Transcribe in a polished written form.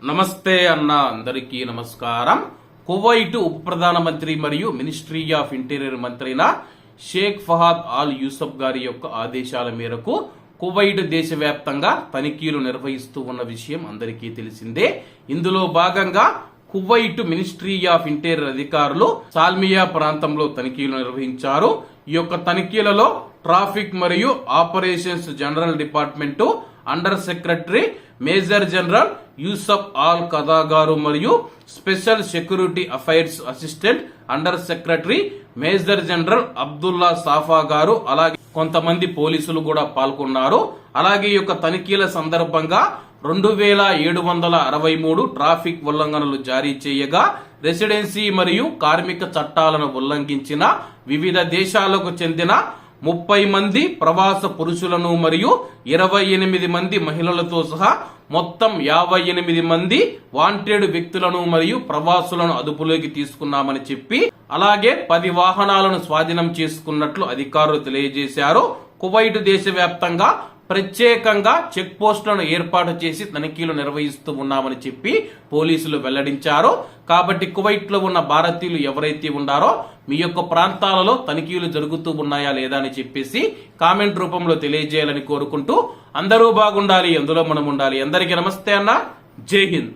నమస్తే అన్న, అందరికీ నమస్కారం. కువైట్ ఉప ప్రధానమంత్రి మరియు మినిస్ట్రీ ఆఫ్ ఇంటీరియర్ మంత్రి అయిన షేక్ ఫహాద్ ఆల్ యూసఫ్ గారి యొక్క ఆదేశాల మేరకు కువైట్ దేశవ్యాప్తంగా తనిఖీలు నిర్వహిస్తూ ఉన్న విషయం అందరికీ తెలిసిందే. ఇందులో భాగంగా కువైట్ మినిస్ట్రీ ఆఫ్ ఇంటీరియర్ అధికారులు సాల్మియా ప్రాంతంలో తనిఖీలు నిర్వహించారు. ఈ యొక్క తనిఖీలలో ట్రాఫిక్ మరియు operations general department under secretary major general Yousef Al Khudda గారు మరియు special security affairs assistant under secretary major general Abdullah Safa గారు, అలాగే కొంతమంది పోలీసులు కూడా పాల్గొన్నారు. అలాగే ఈ యొక్క తనిఖీల సందర్భంగా 2763 ట్రాఫిక్ ఉల్లంఘనలు జారీ చేయగా రెసిడెన్సీ మరియు కార్మిక చట్టాలను ఉల్లంఘించిన వివిధ దేశాలకు చెందిన 30 మంది ప్రవాస పురుషులను మరియు 28 మంది మహిళలతో సహా మొత్తం 58 మంది వాంటెడ్ వ్యక్తులను మరియు ప్రవాసులను అదుపులోకి తీసుకున్నామని చెప్పి, అలాగే 10 వాహనాలను స్వాధీనం చేసుకున్నట్లు అధికారులు తెలియజేశారు. కువైట్ దేశవ్యాప్తంగా ప్రత్యేకంగా చెక్ పోస్టులను ఏర్పాటు చేసి తనిఖీలు నిర్వహిస్తూ ఉన్నామని చెప్పి పోలీసులు వెల్లడించారు. కాబట్టి కువైట్ లో ఉన్న భారతీయులు ఎవరైతే ఉన్నారో మీ యొక్క ప్రాంతాలలో తనిఖీలు జరుగుతూ ఉన్నాయా లేదా అని చెప్పేసి కామెంట్ రూపంలో తెలియజేయాలని కోరుకుంటూ, అందరూ బాగుండాలి, అందులో మనం ఉండాలి. అందరికీ నమస్తే అన్న, జై హింద్.